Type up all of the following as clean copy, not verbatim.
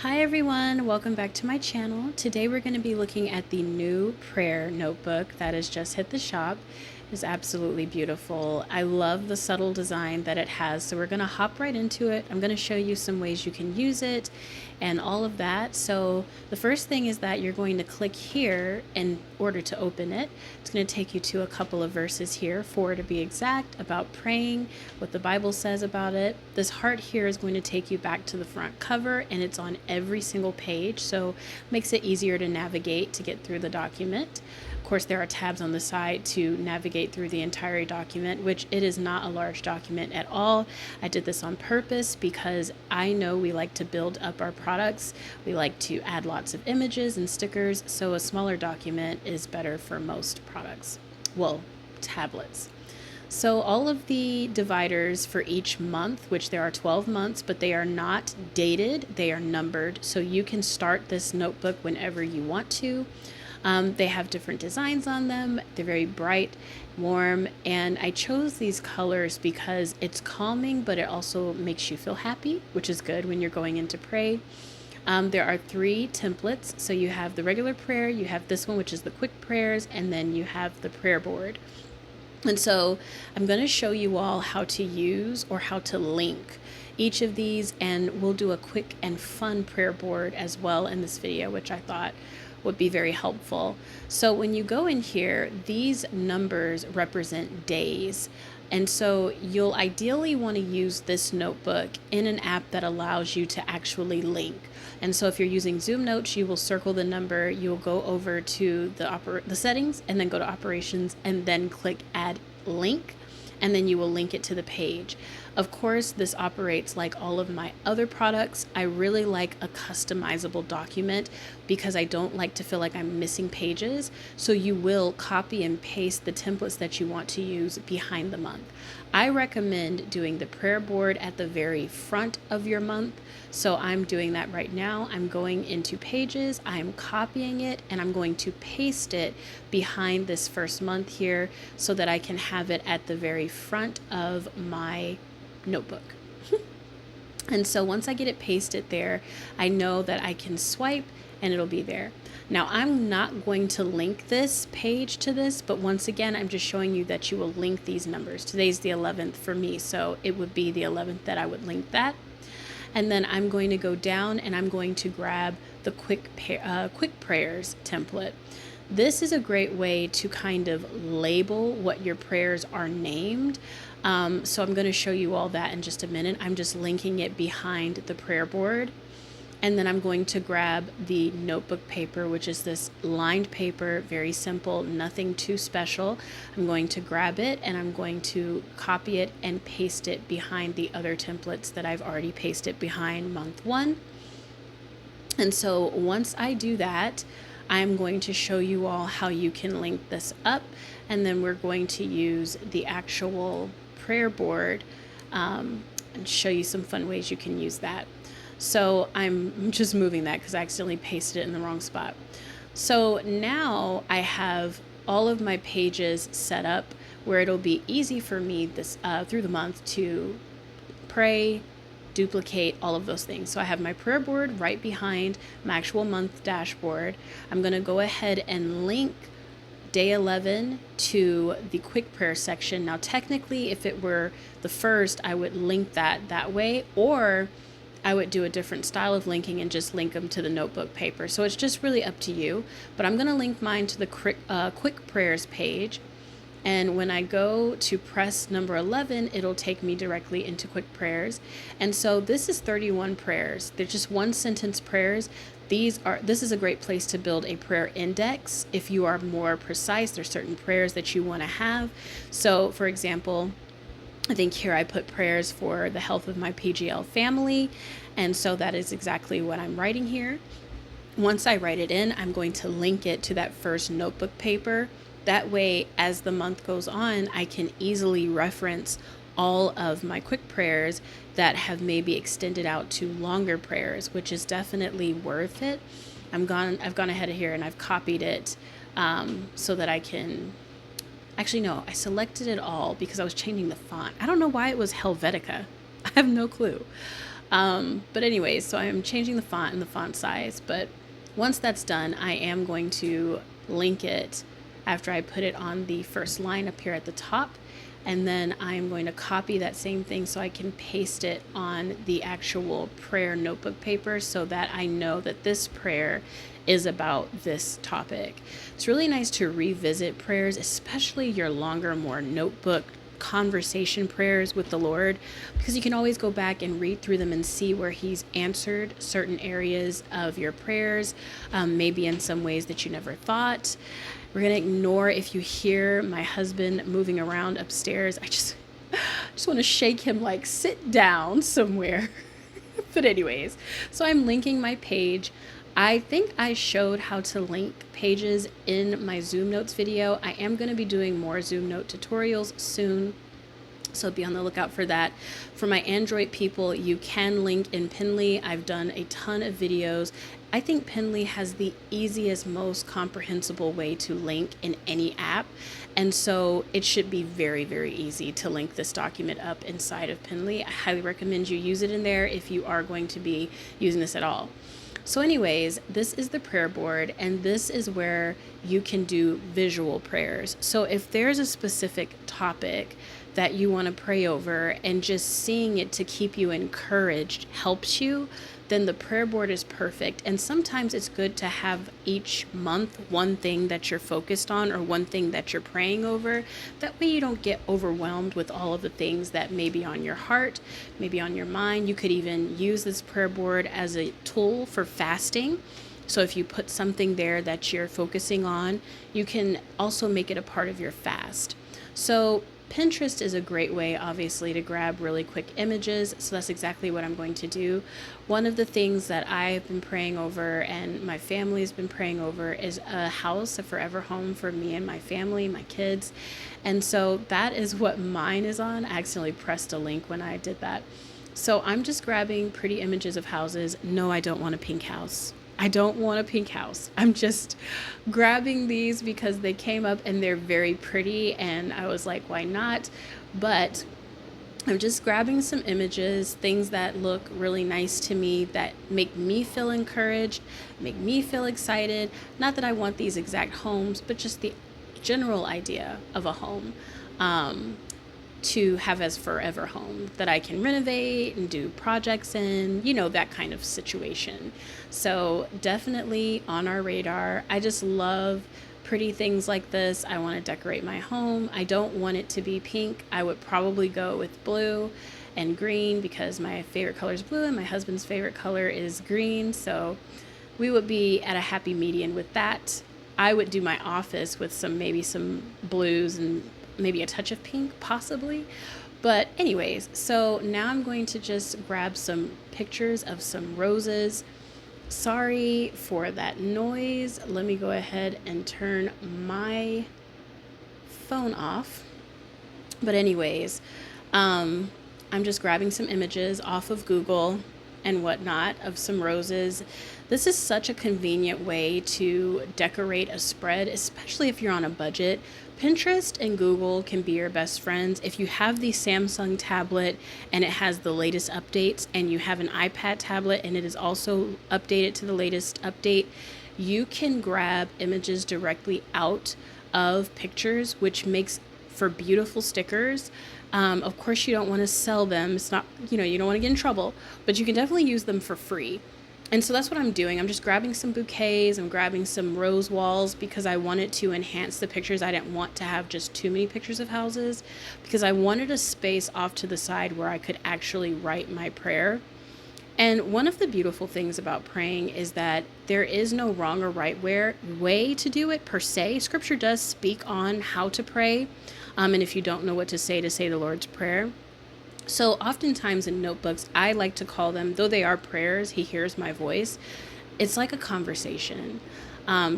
Hi everyone, welcome back to my channel. Today we're going to be looking at the new prayer notebook that has just hit the shop. It's absolutely beautiful. I love the subtle design that it has, so we're going to hop right into it. I'm going to show you some ways you can use it and all of that. So the first thing is that you're going to click here in order to open it. It's going to take you to a couple of verses here, 4 to be exact, about praying, what the Bible says about it. This heart here is going to take you back to the front cover, and it's on every single page, so makes it easier to navigate to get through the document. Of course, there are tabs on the side to navigate through the entire document, which it is not a large document at all. I did this on purpose because I know we like to build up our products. We like to add lots of images and stickers, so a smaller document is better for most products. Well, tablets. So all of the dividers for each month, which there are 12 months, but they are not dated, they are numbered. So you can start this notebook whenever you want to. They have different designs on them. They're very bright, warm, and I chose these colors because it's calming, but it also makes you feel happy, which is good when you're going in to pray. There are 3 templates. So you have the regular prayer, you have this one, which is the quick prayers, and then you have the prayer board. And so I'm going to show you all how to use or how to link each of these, and we'll do a quick and fun prayer board as well in this video, which I thought would be very helpful. So when you go in here, these numbers represent days. And so you'll ideally want to use this notebook in an app that allows you to actually link. And so if you're using Zoom Notes, you will circle the number, you'll go over to the settings and then go to operations and then click add link, and then you will link it to the page. Of course, this operates like all of my other products. I really like a customizable document because I don't like to feel like I'm missing pages. So you will copy and paste the templates that you want to use behind the month. I recommend doing the prayer board at the very front of your month. So I'm doing that right now. I'm going into pages, I'm copying it, and I'm going to paste it behind this first month here so that I can have it at the very front of my notebook. And so once I get it pasted there, I know that I can swipe and it'll be there. Now I'm not going to link this page to this, but once again, I'm just showing you that you will link these numbers. Today's the 11th for me, so it would be the 11th that I would link that. And then I'm going to go down and I'm going to grab the quick prayers template. This is a great way to kind of label what your prayers are named. So I'm going to show you all that in just a minute. I'm just linking it behind the prayer board. And then I'm going to grab the notebook paper, which is this lined paper, very simple, nothing too special. I'm going to grab it and I'm going to copy it and paste it behind the other templates that I've already pasted behind month 1. And so once I do that, I'm going to show you all how you can link this up, and then we're going to use the actual prayer board and show you some fun ways you can use that. So I'm just moving that because I accidentally pasted it in the wrong spot. So now I have all of my pages set up where it'll be easy for me this through the month to pray, duplicate, all of those things. So I have my prayer board right behind my actual month dashboard. I'm going to go ahead and link day 11 to the quick prayer section. Now technically, if it were the first, I would link that way, or I would do a different style of linking and just link them to the notebook paper. So it's just really up to you. But I'm going to link mine to the quick prayers page. And when I go to press number 11, it'll take me directly into quick prayers. And so this is 31 prayers. They're just 1-sentence prayers. This is a great place to build a prayer index. If you are more precise, there's certain prayers that you want to have. So for example, I think here I put prayers for the health of my PGL family. And so that is exactly what I'm writing here. Once I write it in, I'm going to link it to that first notebook paper. That way, as the month goes on, I can easily reference all of my quick prayers that have maybe extended out to longer prayers, which is definitely worth it. I've gone ahead of here and I've copied it so that I can. Actually, no, I selected it all because I was changing the font. I don't know why it was Helvetica. I have no clue. But anyways, so I'm changing the font and the font size. But once that's done, I am going to link it after I put it on the first line up here at the top. And then I'm going to copy that same thing so I can paste it on the actual prayer notebook paper so that I know that this prayer is about this topic. It's really nice to revisit prayers, especially your longer, more notebook conversation prayers with the Lord, because you can always go back and read through them and see where He's answered certain areas of your prayers, maybe in some ways that you never thought. We're going to ignore if you hear my husband moving around upstairs. I just want to shake him like, sit down somewhere. But anyways, so I'm linking my page. I think I showed how to link pages in my Zoom Notes video. I am going to be doing more Zoom Note tutorials soon, so be on the lookout for that. For my Android people, you can link in Pinly. I've done a ton of videos. I think Pinly has the easiest, most comprehensible way to link in any app. And so it should be very, very easy to link this document up inside of Pinly. I highly recommend you use it in there if you are going to be using this at all. So anyways, this is the prayer board, and this is where you can do visual prayers. So if there's a specific topic that you want to pray over and just seeing it to keep you encouraged helps you, then the prayer board is perfect. And sometimes it's good to have each month one thing that you're focused on or one thing that you're praying over. That way you don't get overwhelmed with all of the things that may be on your heart, maybe on your mind. You could even use this prayer board as a tool for fasting. So if you put something there that you're focusing on, you can also make it a part of your fast. So Pinterest is a great way, obviously, to grab really quick images. So that's exactly what I'm going to do. One of the things that I've been praying over and my family has been praying over is a house, a forever home for me and my family, my kids. And so that is what mine is on. I accidentally pressed a link when I did that. So I'm just grabbing pretty images of houses. No, I don't want a pink house. I don't want a pink house. I'm just grabbing these because they came up and they're very pretty, and I was like, why not? But I'm just grabbing some images, things that look really nice to me, that make me feel encouraged, make me feel excited. Not that I want these exact homes, but just the general idea of a home. To have as forever home that I can renovate and do projects in, that kind of situation. So definitely on our radar. I just love pretty things like this. I want to decorate my home. I don't want it to be pink. I would probably go with blue and green because my favorite color is blue and my husband's favorite color is green. So we would be at a happy median with that. I would do my office with maybe some blues and maybe a touch of pink, possibly. But anyways, so now I'm going to just grab some pictures of some roses. Sorry for that noise. Let me go ahead and turn my phone off. But anyways, I'm just grabbing some images off of Google and whatnot of some roses. This is such a convenient way to decorate a spread, especially if you're on a budget. Pinterest and Google can be your best friends. If you have the Samsung tablet and it has the latest updates, and you have an iPad tablet and it is also updated to the latest update, you can grab images directly out of pictures, which makes for beautiful stickers. Of course, you don't want to sell them. It's not, you don't want to get in trouble, but you can definitely use them for free. And so that's what I'm doing. I'm just grabbing some bouquets. I'm grabbing some rose walls because I wanted to enhance the pictures. I didn't want to have just too many pictures of houses because I wanted a space off to the side where I could actually write my prayer. And one of the beautiful things about praying is that there is no wrong or right way to do it per se. Scripture does speak on how to pray. And if you don't know what to say the Lord's Prayer. So oftentimes in notebooks, I like to call them, though they are prayers, He hears my voice. It's like a conversation.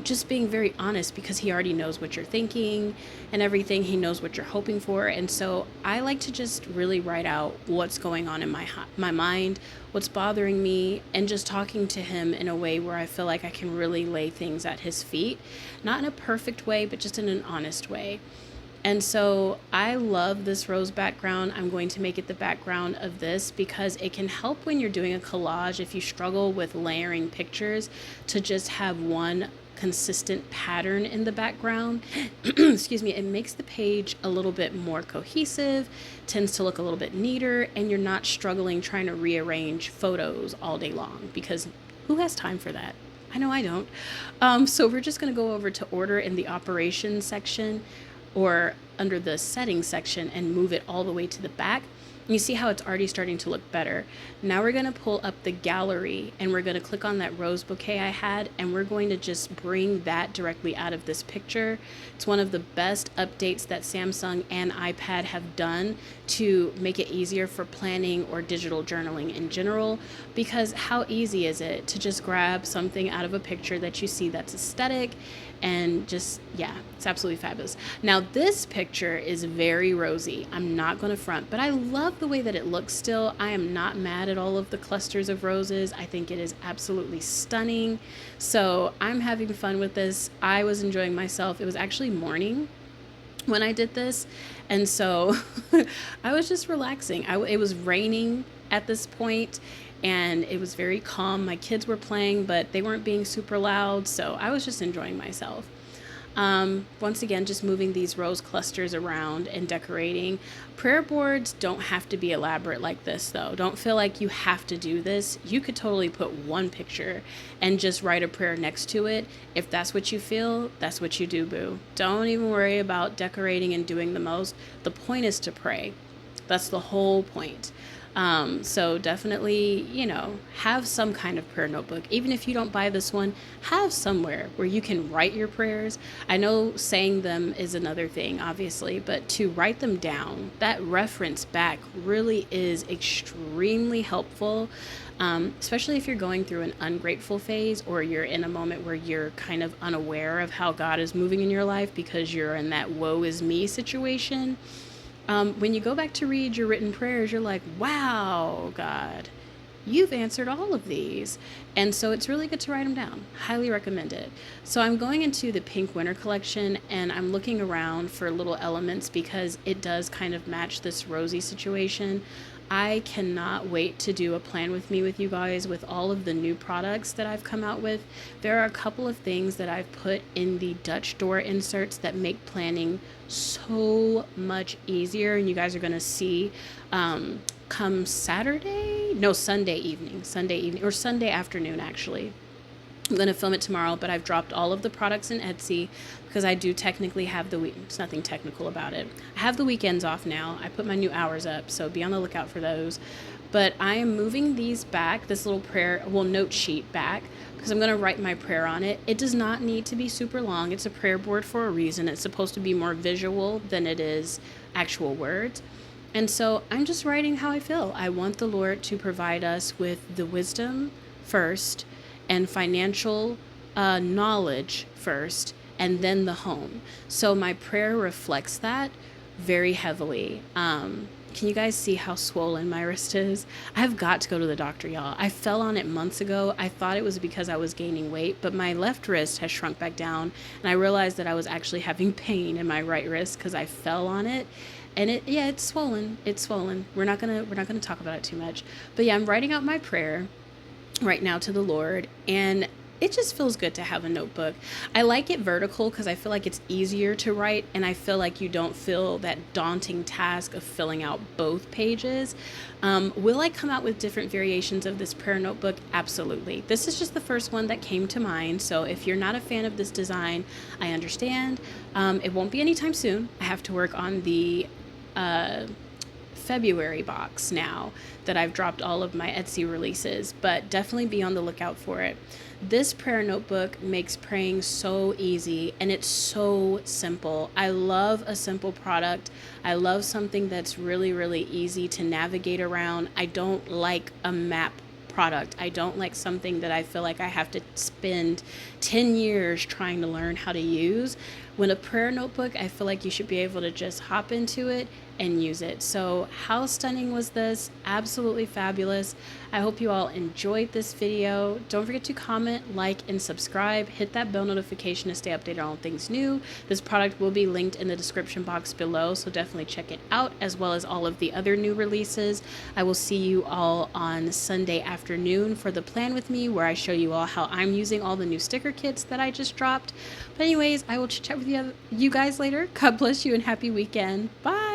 Just being very honest because He already knows what you're thinking and everything. He knows what you're hoping for. And so I like to just really write out what's going on in my mind, what's bothering me, and just talking to Him in a way where I feel like I can really lay things at His feet. Not in a perfect way, but just in an honest way. And so I love this rose background. I'm going to make it the background of this because it can help when you're doing a collage if you struggle with layering pictures to just have one consistent pattern in the background. Excuse me. It makes the page a little bit more cohesive, tends to look a little bit neater, and you're not struggling trying to rearrange photos all day long because who has time for that? I know I don't. So we're just going to go over to order in the operations section or under the settings section and move it all the way to the back. And you see how it's already starting to look better. Now we're going to pull up the gallery and we're going to click on that rose bouquet I had, and we're going to just bring that directly out of this picture. It's one of the best updates that Samsung and iPad have done to make it easier for planning or digital journaling in general, because how easy is it to just grab something out of a picture that you see that's aesthetic and just, yeah, it's absolutely fabulous. Now this picture is very rosy. I'm not going to front, but I love the way that it looks still. I am not mad at all of the clusters of roses. I think it is absolutely stunning. So I'm having fun with this. I was enjoying myself. It was actually morning when I did this, and so I was just relaxing. It was raining at this point, and it was very calm. My kids were playing, but they weren't being super loud, so I was just enjoying myself. Once again, just moving these rose clusters around and decorating. Prayer boards don't have to be elaborate like this, though. Don't feel like you have to do this. You could totally put one picture and just write a prayer next to it. If that's what you feel, that's what you do, boo. Don't even worry about decorating and doing the most. The point is to pray. That's the whole point. So definitely, have some kind of prayer notebook. Even if you don't buy this one, have somewhere where you can write your prayers. I know saying them is another thing, obviously, but to write them down, that reference back really is extremely helpful. Especially if you're going through an ungrateful phase, or you're in a moment where you're kind of unaware of how God is moving in your life because you're in that woe is me situation. When you go back to read your written prayers, you're like, wow, God, you've answered all of these. And so it's really good to write them down. Highly recommend it. So I'm going into the Pink Winter collection, and I'm looking around for little elements because it does kind of match this rosy situation. I cannot wait to do a plan with me with you guys with all of the new products that I've come out with. There are a couple of things that I've put in the Dutch door inserts that make planning so much easier, and you guys are going to see come Sunday evening or Sunday afternoon, actually. I'm going to film it tomorrow, but I've dropped all of the products in Etsy because I do technically have it's nothing technical about it. I have the weekends off now. I put my new hours up, so be on the lookout for those. But I am moving these back, this little note sheet back, because I'm going to write my prayer on it. It does not need to be super long. It's a prayer board for a reason. It's supposed to be more visual than it is actual words. And so I'm just writing how I feel. I want the Lord to provide us with the wisdom first, and financial knowledge first, and then the home. So my prayer reflects that very heavily. Can you guys see how swollen my wrist is? I've got to go to the doctor, y'all. I fell on it months ago. I thought it was because I was gaining weight, but my left wrist has shrunk back down, and I realized that I was actually having pain in my right wrist because I fell on it. And it's swollen. It's swollen. We're not gonna talk about it too much. But yeah, I'm writing out my prayer right now to the Lord, and it just feels good to have a notebook. I like it vertical because I feel like it's easier to write, and I feel like you don't feel that daunting task of filling out both pages. Will I come out with different variations of this prayer notebook? Absolutely. This is just the first one that came to mind, so if you're not a fan of this design, I understand. It won't be anytime soon. I have to work on the February box now that I've dropped all of my Etsy releases, but definitely be on the lookout for it. This prayer notebook makes praying so easy, and it's so simple. I love a simple product. I love something that's really, really easy to navigate around. I don't like a map product. I don't like something that I feel like I have to spend 10 years trying to learn how to use. When a prayer notebook, I feel like you should be able to just hop into it and use it. So how stunning was this? Absolutely fabulous. I hope you all enjoyed this video. Don't forget to comment, like, and subscribe. Hit that bell notification to stay updated on all things new. This product will be linked in the description box below, so definitely check it out, as well as all of the other new releases. I will see you all on Sunday afternoon for the Plan With Me, where I show you all how I'm using all the new sticker kits that I just dropped. But anyways, I will chat with you guys later. God bless you and happy weekend. Bye!